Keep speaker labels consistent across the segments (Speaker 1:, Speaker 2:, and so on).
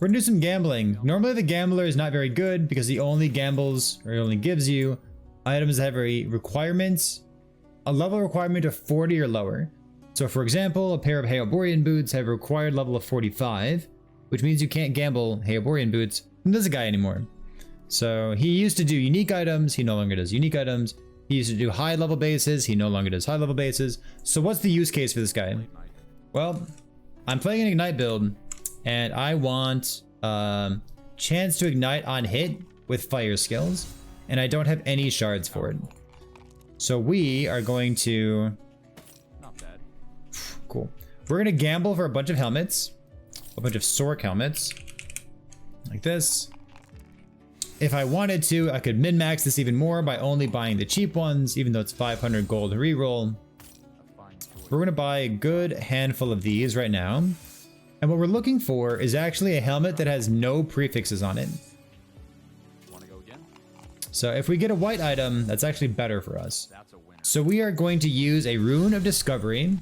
Speaker 1: We're gonna do some gambling. Normally the gambler is not very good because he only gambles, or he only gives you items that have a level requirement of 40 or lower. So for example, a pair of Haoborian boots have a required level of 45, which means you can't gamble Haoborian boots from this guy anymore. So he used to do unique items, he no longer does unique items. He used to do high level bases, he no longer does high level bases. So what's the use case for this guy? Well, I'm playing an Ignite build, and I want chance to ignite on hit with fire skills, and I don't have any shards for it. So we are going to... Not bad. Cool. We're going to gamble for a bunch of helmets, a bunch of Sork helmets, like this. If I wanted to, I could min-max this even more by only buying the cheap ones, even though it's 500 gold to reroll. We're going to buy a good handful of these right now. And what we're looking for is actually a helmet that has no prefixes on it. So if we get a white item, that's actually better for us. So we are going to use a Rune of Discovery.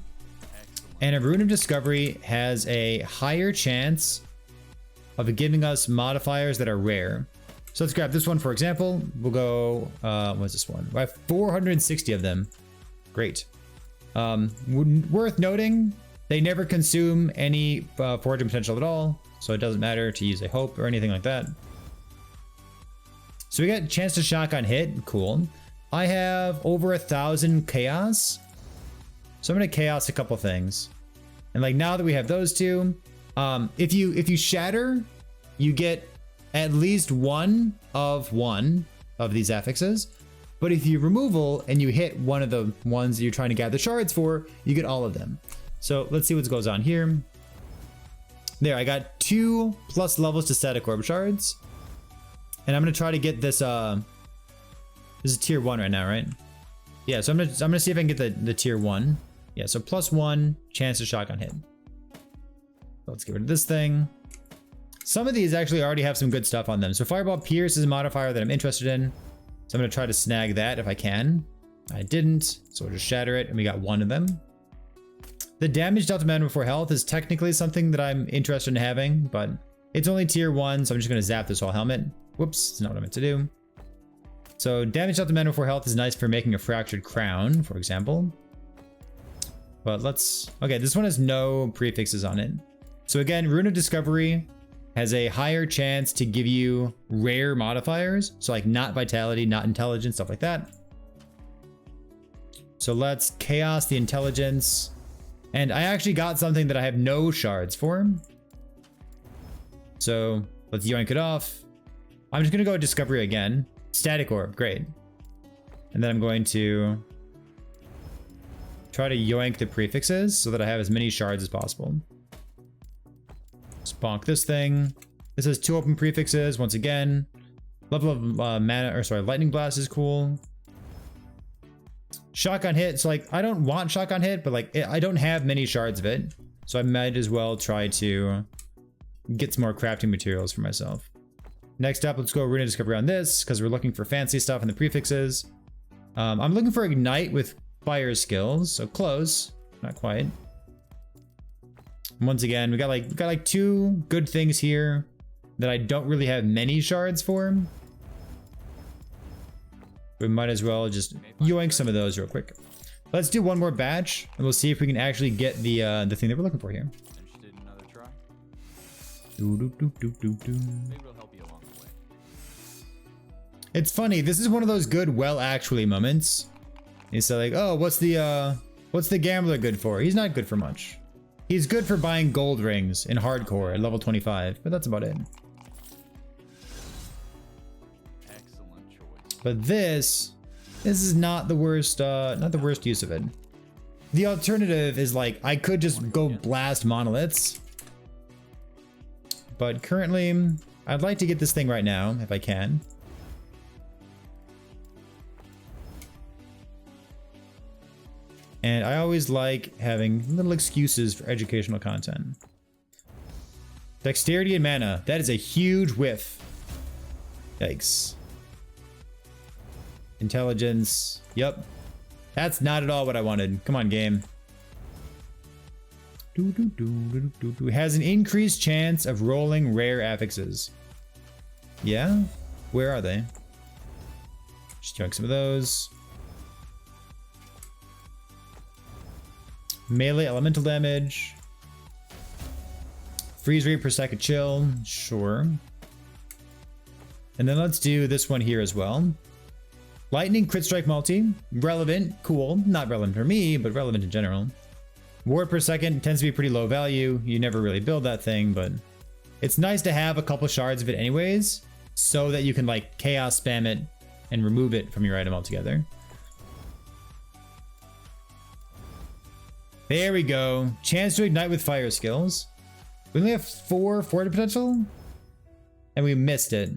Speaker 1: And a Rune of Discovery has a higher chance of giving us modifiers that are rare. So let's grab this one, for example. We'll go, what's this one? We have 460 of them. Great. Worth noting, they never consume any foraging potential at all. So it doesn't matter to use a hope or anything like that. So we got a chance to shotgun hit. Cool. I have over 1,000 chaos. So I'm going to chaos a couple things. And like now that we have those two, if you shatter, you get at least one of these affixes. But if you removal and you hit one of the ones that you're trying to gather shards for, you get all of them. So let's see what goes on here. There, I got 2+ levels to static orb shards. And I'm gonna try to get this. This is tier 1 right now, right? Yeah, so I'm gonna see if I can get the tier 1. Yeah, so +1 chance to shotgun hit. Let's get rid of this thing. Some of these actually already have some good stuff on them. So Fireball Pierce is a modifier that I'm interested in. So I'm gonna try to snag that if I can. I didn't, so we'll just shatter it, and we got one of them. The damage dealt to man before health is technically something that I'm interested in having, but it's only tier 1, so I'm just gonna zap this whole helmet. Whoops, that's not what I meant to do. So damage dealt to man before health is nice for making a fractured crown, for example. But let's, okay, this one has no prefixes on it. So again, Rune of Discovery has a higher chance to give you rare modifiers. So like not vitality, not intelligence, stuff like that. So let's chaos the intelligence. And I actually got something that I have no shards for. So let's yoink it off. I'm just gonna go with Discovery again. Static Orb, great. And then I'm going to try to yoink the prefixes so that I have as many shards as possible. Bonk this thing. This has 2 open prefixes once again. Level of mana, or sorry, Lightning Blast is cool. Shotgun hit. So like, I don't want shotgun hit, but like, I don't have many shards of it, so I might as well try to get some more crafting materials for myself. Next up, let's go Rune of Discovery on this because we're looking for fancy stuff in the prefixes. I'm looking for Ignite with fire skills, so close, not quite. Once again, we got like 2 good things here that I don't really have many shards for. We might as well just yoink some of those real quick. Let's do one more batch, and we'll see if we can actually get the thing that we're looking for here.
Speaker 2: Interested in another try?
Speaker 1: Maybe
Speaker 2: we'll help you along the way.
Speaker 1: It's funny. This is one of those good, well, actually moments. It's like, oh, what's the gambler good for? He's not good for much. He's good for buying gold rings in hardcore at level 25, but that's about it.
Speaker 2: Excellent choice.
Speaker 1: But this is not the worst use of it. The alternative is like, I could just go blast monoliths. But currently, I'd like to get this thing right now, if I can. And I always like having little excuses for educational content. Dexterity and mana. That is a huge whiff. Yikes. Intelligence. Yep. That's not at all what I wanted. Come on, game. It has an increased chance of rolling rare affixes. Yeah? Where are they? Just chunk some of those. Melee elemental damage. Freeze rate per second chill. Sure. And then let's do this one here as well. Lightning crit strike multi. Relevant. Cool. Not relevant for me, but relevant in general. Ward per second tends to be pretty low value. You never really build that thing, but it's nice to have a couple shards of it anyways, so that you can like chaos spam it and remove it from your item altogether. There we go. Chance to ignite with fire skills. We only have 4 forward potential, and we missed it.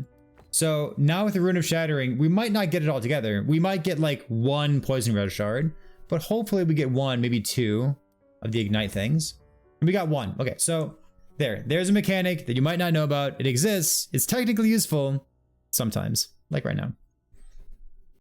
Speaker 1: So now with the Rune of Shattering, we might not get it all together. We might get like 1 poison red shard, but hopefully we get 1, maybe 2 of the ignite things. And we got 1. Okay, so there's a mechanic that you might not know about. It exists. It's technically useful sometimes, like right now.